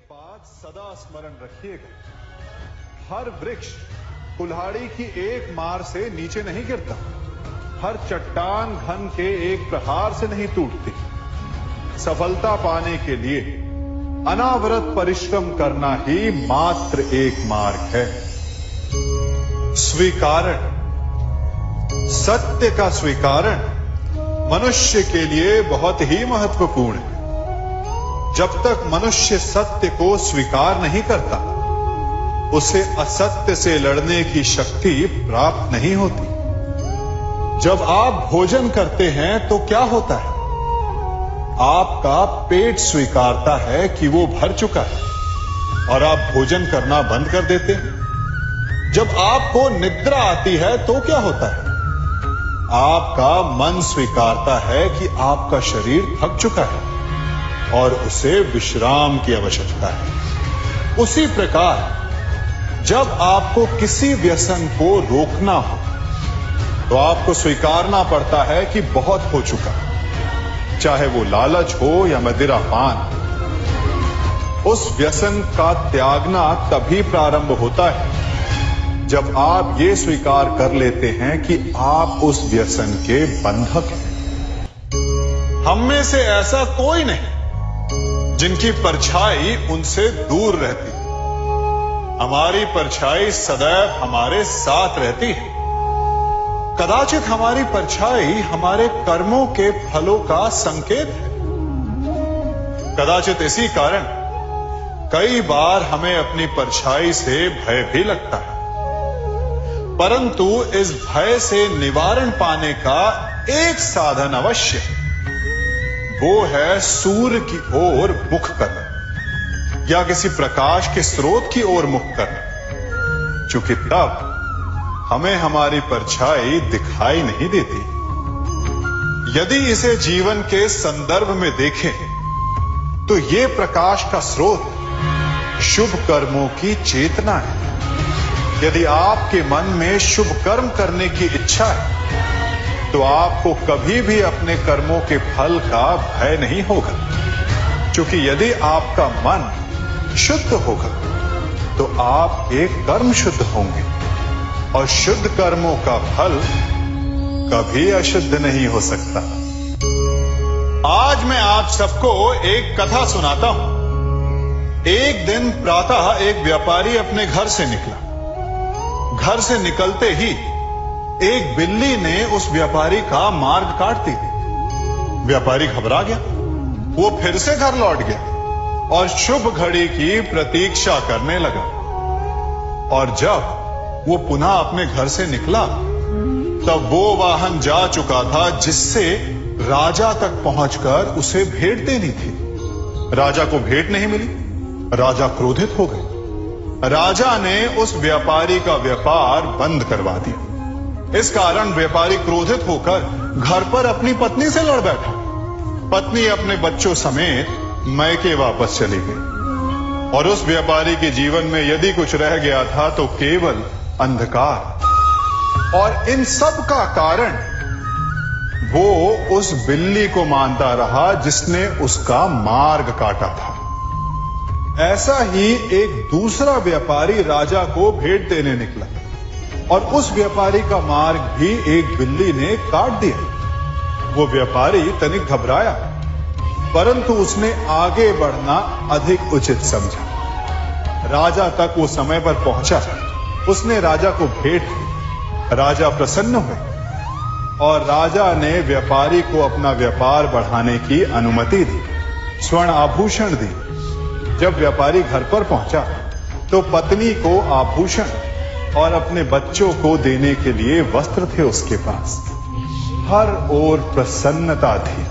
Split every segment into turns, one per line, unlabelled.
बात सदा स्मरण रखिएगा, हर वृक्ष कुल्हाड़ी की एक मार से नीचे नहीं गिरता, हर चट्टान घन के एक प्रहार से नहीं टूटती। सफलता पाने के लिए अनावरत परिश्रम करना ही मात्र एक मार्ग है। स्वीकारण, सत्य का स्वीकारण मनुष्य के लिए बहुत ही महत्वपूर्ण है। जब तक मनुष्य सत्य को स्वीकार नहीं करता, उसे असत्य से लड़ने की शक्ति प्राप्त नहीं होती। जब आप भोजन करते हैं तो क्या होता है? आपका पेट स्वीकारता है कि वो भर चुका है और आप भोजन करना बंद कर देते हैं। जब आपको निद्रा आती है तो क्या होता है? आपका मन स्वीकारता है कि आपका शरीर थक चुका है और उसे विश्राम की आवश्यकता है। उसी प्रकार जब आपको किसी व्यसन को रोकना हो तो आपको स्वीकारना पड़ता है कि बहुत हो चुका है, चाहे वो लालच हो या मदिरा पान। उस व्यसन का त्यागना तभी प्रारंभ होता है जब आप ये स्वीकार कर लेते हैं कि आप उस व्यसन के बंधक हैं। हम में से ऐसा कोई नहीं जिनकी परछाई उनसे दूर रहती। हमारी परछाई सदैव हमारे साथ रहती है। कदाचित हमारी परछाई हमारे कर्मों के फलों का संकेत है। कदाचित इसी कारण कई बार हमें अपनी परछाई से भय भी लगता है, परंतु इस भय से निवारण पाने का एक साधन अवश्य है। वो है सूर्य की ओर मुख करना या किसी प्रकाश के स्रोत की ओर मुख करना, क्योंकि तब हमें हमारी परछाई दिखाई नहीं देती। यदि इसे जीवन के संदर्भ में देखें तो ये प्रकाश का स्रोत शुभ कर्मों की चेतना है। यदि आपके मन में शुभ कर्म करने की इच्छा है तो आपको कभी भी अपने कर्मों के फल का भय नहीं होगा, क्योंकि यदि आपका मन शुद्ध होगा तो आपके कर्म शुद्ध होंगे और शुद्ध कर्मों का फल कभी अशुद्ध नहीं हो सकता। आज मैं आप सबको एक कथा सुनाता हूं। एक दिन प्रातः एक व्यापारी अपने घर से निकला। घर से निकलते ही एक बिल्ली ने उस व्यापारी का मार्ग काट दी। व्यापारी घबरा गया। वो फिर से घर लौट गया और शुभ घड़ी की प्रतीक्षा करने लगा। और जब वो पुनः अपने घर से निकला तब वो वाहन जा चुका था जिससे राजा तक पहुंचकर उसे भेंट देनी थी। राजा को भेंट नहीं मिली। राजा क्रोधित हो गए। राजा ने उस व्यापारी का व्यापार बंद करवा दिया। इस कारण व्यापारी क्रोधित होकर घर पर अपनी पत्नी से लड़ बैठा। पत्नी अपने बच्चों समेत मैके वापस चली गई और उस व्यापारी के जीवन में यदि कुछ रह गया था तो केवल अंधकार। और इन सब का कारण वो उस बिल्ली को मानता रहा जिसने उसका मार्ग काटा था। ऐसा ही एक दूसरा व्यापारी राजा को भेंट देने निकला और उस व्यापारी का मार्ग भी एक बिल्ली ने काट दिया। वो व्यापारी तनिक घबराया, परंतु उसने आगे बढ़ना अधिक उचित समझा। राजा तक वो समय पर पहुंचा। उसने राजा को भेंट दी। राजा प्रसन्न हुए और राजा ने व्यापारी को अपना व्यापार बढ़ाने की अनुमति दी, स्वर्ण आभूषण दी। जब व्यापारी घर पर पहुंचा तो पत्नी को आभूषण और अपने बच्चों को देने के लिए वस्त्र थे उसके पास। हर ओर प्रसन्नता थी।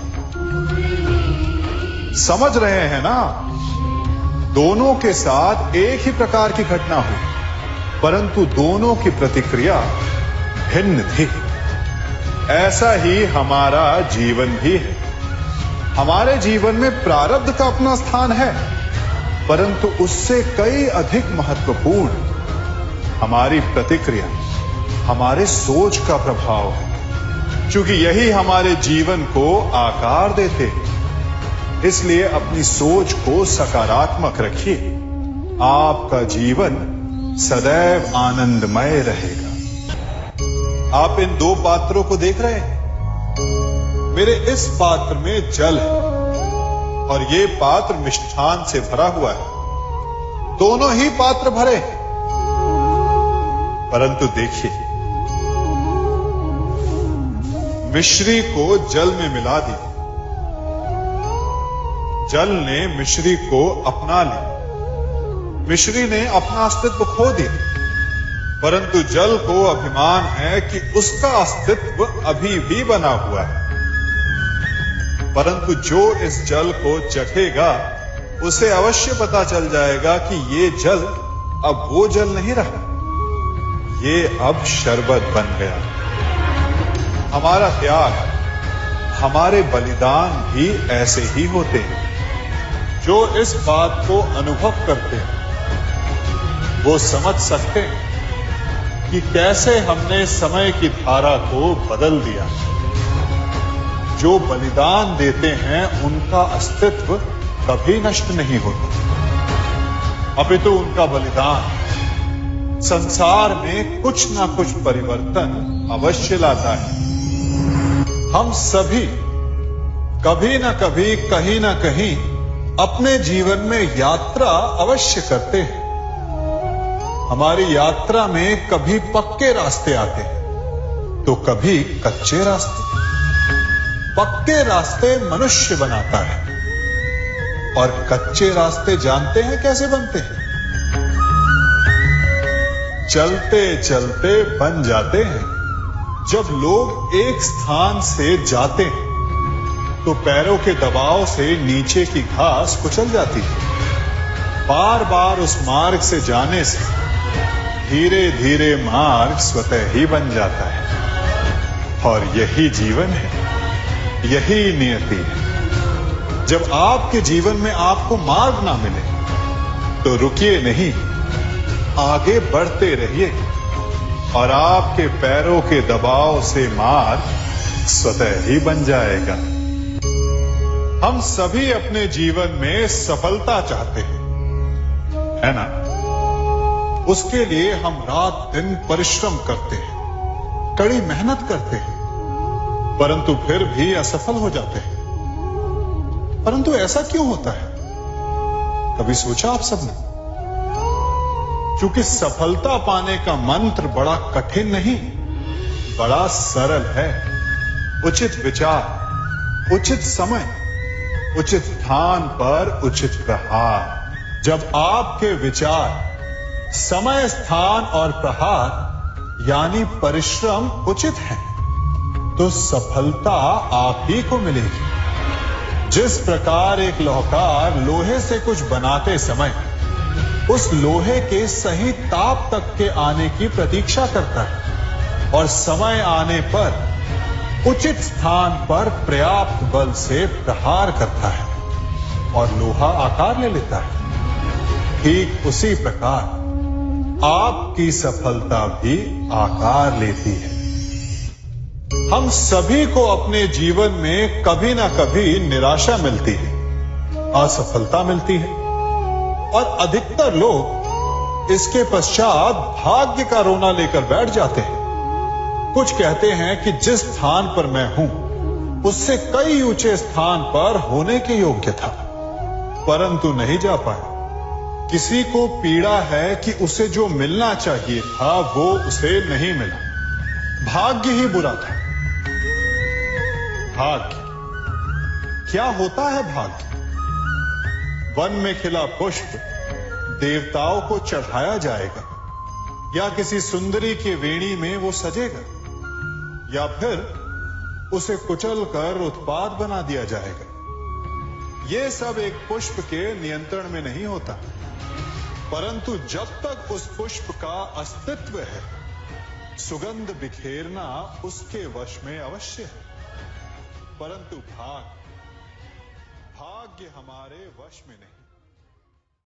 समझ रहे हैं ना? दोनों के साथ एक ही प्रकार की घटना हुई, परंतु दोनों की प्रतिक्रिया भिन्न थी। ऐसा ही हमारा जीवन भी है। हमारे जीवन में प्रारब्ध का अपना स्थान है, परंतु उससे कई अधिक महत्वपूर्ण हमारी प्रतिक्रिया, हमारे सोच का प्रभाव है, क्योंकि यही हमारे जीवन को आकार देते हैं। इसलिए अपनी सोच को सकारात्मक रखिए। आपका जीवन सदैव आनंदमय रहेगा। आप इन दो पात्रों को देख रहे हैं। मेरे इस पात्र में जल है और ये पात्र मिष्ठान से भरा हुआ है। दोनों ही पात्र भरे हैं, परंतु देखिए, मिश्री को जल में मिला दिया। जल ने मिश्री को अपना लिया। मिश्री ने अपना अस्तित्व खो दिया, परंतु जल को अभिमान है कि उसका अस्तित्व अभी भी बना हुआ है। परंतु जो इस जल को चखेगा उसे अवश्य पता चल जाएगा कि ये जल अब वो जल नहीं रहा, ये अब शरबत बन गया। हमारा त्याग, हमारे बलिदान भी ऐसे ही होते हैं। जो इस बात को अनुभव करते हैं वो समझ सकते हैं कि कैसे हमने समय की धारा को बदल दिया। जो बलिदान देते हैं उनका अस्तित्व कभी नष्ट नहीं होता, अपितु उनका बलिदान संसार में कुछ ना कुछ परिवर्तन अवश्य लाता है। हम सभी कभी ना कभी, कहीं ना कहीं अपने जीवन में यात्रा अवश्य करते हैं। हमारी यात्रा में कभी पक्के रास्ते आते हैं तो कभी कच्चे रास्ते। पक्के रास्ते मनुष्य बनाता है और कच्चे रास्ते जानते हैं कैसे बनते हैं? चलते चलते बन जाते हैं। जब लोग एक स्थान से जाते हैं तो पैरों के दबाव से नीचे की घास कुचल जाती है। बार बार उस मार्ग से जाने से धीरे धीरे मार्ग स्वतः ही बन जाता है। और यही जीवन है, यही नियति है। जब आपके जीवन में आपको मार्ग ना मिले तो रुकिए नहीं, आगे बढ़ते रहिए और आपके पैरों के दबाव से मार्ग स्वतः ही बन जाएगा। हम सभी अपने जीवन में सफलता चाहते हैं, है ना? उसके लिए हम रात दिन परिश्रम करते हैं, कड़ी मेहनत करते हैं, परंतु फिर भी असफल हो जाते हैं। परंतु ऐसा क्यों होता है? कभी सोचा आप सबने? क्योंकि सफलता पाने का मंत्र बड़ा कठिन नहीं, बड़ा सरल है। उचित विचार, उचित समय, उचित स्थान पर उचित प्रहार। जब आपके विचार, समय, स्थान और प्रहार यानी परिश्रम उचित है तो सफलता आप ही को मिलेगी। जिस प्रकार एक लोहार लोहे से कुछ बनाते समय उस लोहे के सही ताप तक के आने की प्रतीक्षा करता है और समय आने पर उचित स्थान पर पर्याप्त बल से प्रहार करता है और लोहा आकार ले लेता है, ठीक उसी प्रकार आपकी सफलता भी आकार लेती है। हम सभी को अपने जीवन में कभी ना कभी निराशा मिलती है, असफलता मिलती है और अधिकतर लोग इसके पश्चात भाग्य का रोना लेकर बैठ जाते हैं। कुछ कहते हैं कि जिस स्थान पर मैं हूं उससे कई ऊंचे स्थान पर होने के योग्य था, परंतु नहीं जा पाया। किसी को पीड़ा है कि उसे जो मिलना चाहिए था वो उसे नहीं मिला, भाग्य ही बुरा था। भाग्य क्या होता है? भाग्य वन में खिला पुष्प देवताओं को चढ़ाया जाएगा, या किसी सुंदरी के वेणी में वो सजेगा, या फिर उसे कुचलकर उत्पाद बना दिया जाएगा। ये सब एक पुष्प के नियंत्रण में नहीं होता, परंतु जब तक उस पुष्प का अस्तित्व है सुगंध बिखेरना उसके वश में अवश्य है। परंतु भाग्य हमारे वश में नहीं।